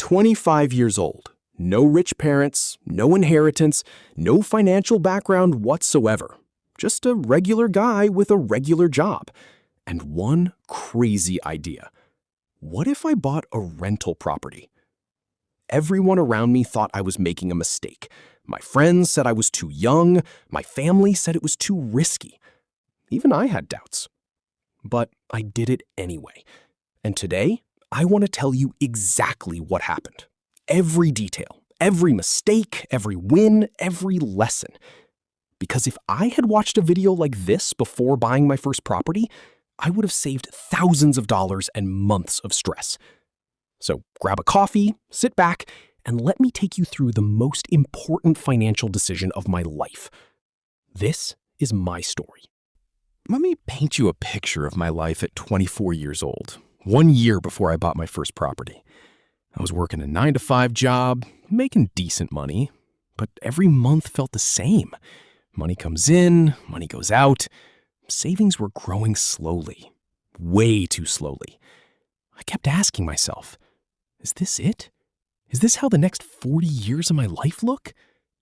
25 years old, no rich parents, no inheritance, no financial background whatsoever. Just a regular guy with a regular job. And one crazy idea. What if I bought a rental property? Everyone around me thought I was making a mistake. My friends said I was too young. My family said it was too risky. Even I had doubts. But I did it anyway. And today, I want to tell you exactly what happened. Every detail, every mistake, every win, every lesson. Because if I had watched a video like this before buying my first property, I would have saved thousands of dollars and months of stress. So grab a coffee, sit back, and let me take you through the most important financial decision of my life. This is my story. Let me paint you a picture of my life at 24 years old, 1 year before I bought my first property. I was working a 9-to-5 job, making decent money, but every month felt the same. Money comes in, money goes out. Savings were growing slowly, way too slowly. I kept asking myself, is this it? Is this how the next 40 years of my life look?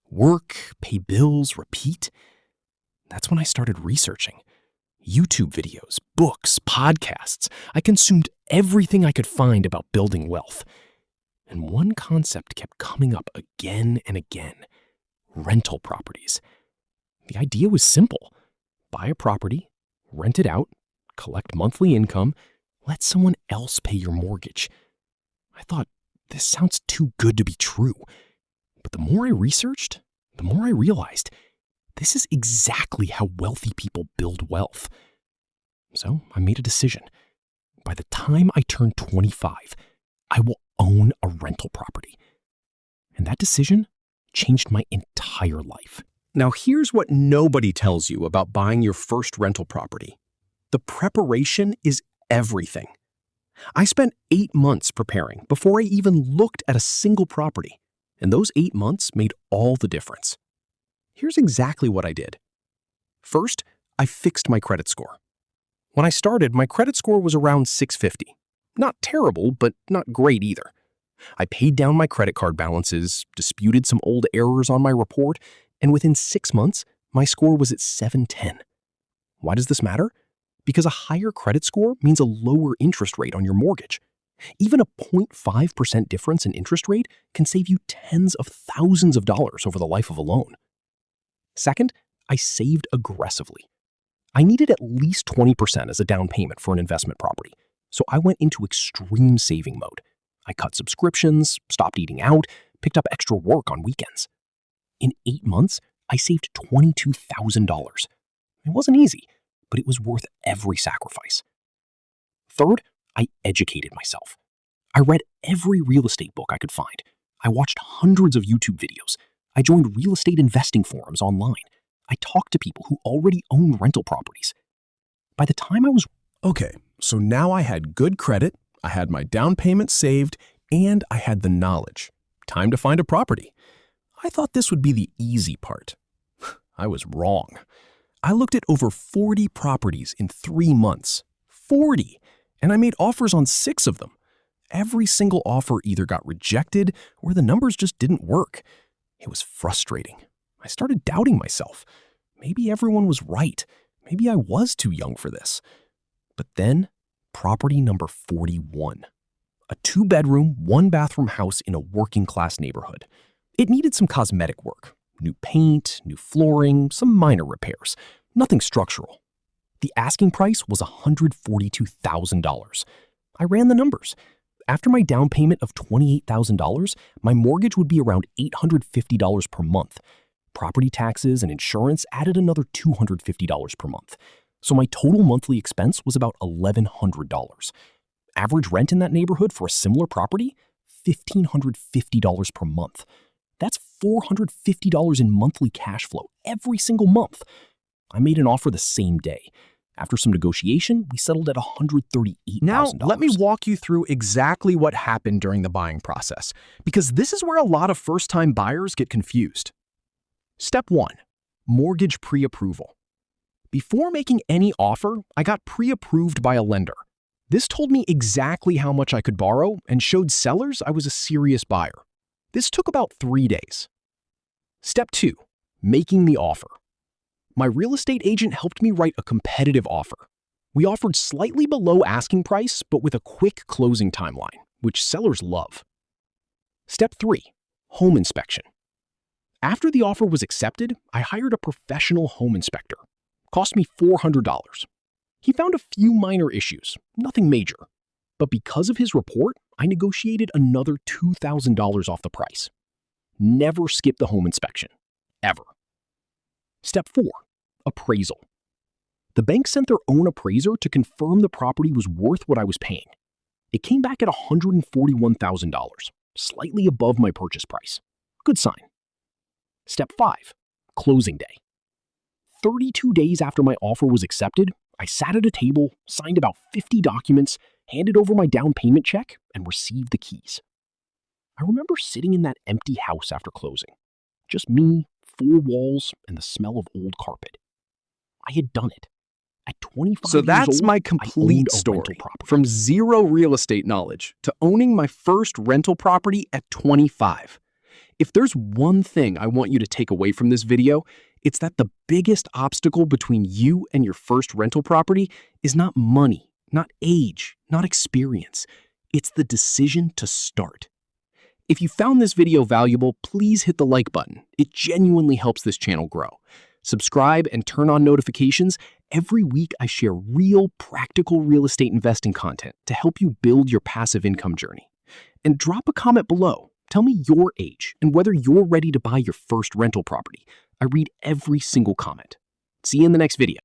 Work, pay bills, repeat? That's when I started researching. YouTube videos, books, podcasts. I consumed everything I could find about building wealth. And one concept kept coming up again and again: rental properties. The idea was simple. Buy a property, rent it out, collect monthly income, let someone else pay your mortgage. I thought, this sounds too good to be true. But the more I researched, the more I realized this is exactly how wealthy people build wealth. So I made a decision. By the time I turn 25, I will own a rental property. And that decision changed my entire life. Now here's what nobody tells you about buying your first rental property. The preparation is everything. I spent 8 months preparing before I even looked at a single property, and those 8 months made all the difference. Here's exactly what I did. First, I fixed my credit score. When I started, my credit score was around 650. Not terrible, but not great either. I paid down my credit card balances, disputed some old errors on my report, and within 6 months, my score was at 710. Why does this matter? Because a higher credit score means a lower interest rate on your mortgage. Even a 0.5% difference in interest rate can save you tens of thousands of dollars over the life of a loan. Second, I saved aggressively. I needed at least 20% as a down payment for an investment property, so I went into extreme saving mode. I cut subscriptions, stopped eating out, picked up extra work on weekends. In 8 months, I saved $22,000. It wasn't easy, but it was worth every sacrifice. Third, I educated myself. I read every real estate book I could find. I watched hundreds of YouTube videos. I joined real estate investing forums online. I talked to people who already own rental properties. By the time I was... Okay, so now I had good credit, I had my down payment saved, and I had the knowledge. Time to find a property. I thought this would be the easy part. I was wrong. I looked at over 40 properties in 3 months. 40! And I made offers on 6 of them. Every single offer either got rejected or the numbers just didn't work. It was frustrating. I started doubting myself. Maybe everyone was right. Maybe I was too young for this. But then, property number 41. A 2-bedroom, 1-bathroom house in a working-class neighborhood. It needed some cosmetic work. New paint, new flooring, some minor repairs. Nothing structural. The asking price was $142,000. I ran the numbers. After my down payment of $28,000, my mortgage would be around $850 per month. Property taxes and insurance added another $250 per month. So my total monthly expense was about $1,100. Average rent in that neighborhood for a similar property? $1,550 per month. That's $450 in monthly cash flow every single month. I made an offer the same day. After some negotiation, we settled at $138,000. Now, let me walk you through exactly what happened during the buying process, because this is where a lot of first-time buyers get confused. Step 1. Mortgage pre-approval. Before making any offer, I got pre-approved by a lender. This told me exactly how much I could borrow and showed sellers I was a serious buyer. This took about 3 days. Step 2. Making the offer. My real estate agent helped me write a competitive offer. We offered slightly below asking price, but with a quick closing timeline, which sellers love. Step 3. Home inspection. After the offer was accepted, I hired a professional home inspector. Cost me $400. He found a few minor issues, nothing major. But because of his report, I negotiated another $2,000 off the price. Never skip the home inspection. Ever. Step 4. Appraisal. The bank sent their own appraiser to confirm the property was worth what I was paying. It came back at $141,000, slightly above my purchase price. Good sign. Step 5. Closing day. 32 days after my offer was accepted, I sat at a table, signed about 50 documents, handed over my down payment check, and received the keys. I remember sitting in that empty house after closing. Just me, 4 walls, and the smell of old carpet. I had done it. At 25 So years that's old, my I complete owned a story. rental property. From zero real estate knowledge to owning my first rental property at 25. If there's one thing I want you to take away from this video, it's that the biggest obstacle between you and your first rental property is not money, not age, not experience. It's the decision to start. If you found this video valuable, please hit the like button. It genuinely helps this channel grow. Subscribe and turn on notifications. Every week I share real, practical real estate investing content to help you build your passive income journey. And drop a comment below. Tell me your age and whether you're ready to buy your first rental property. I read every single comment. See you in the next video.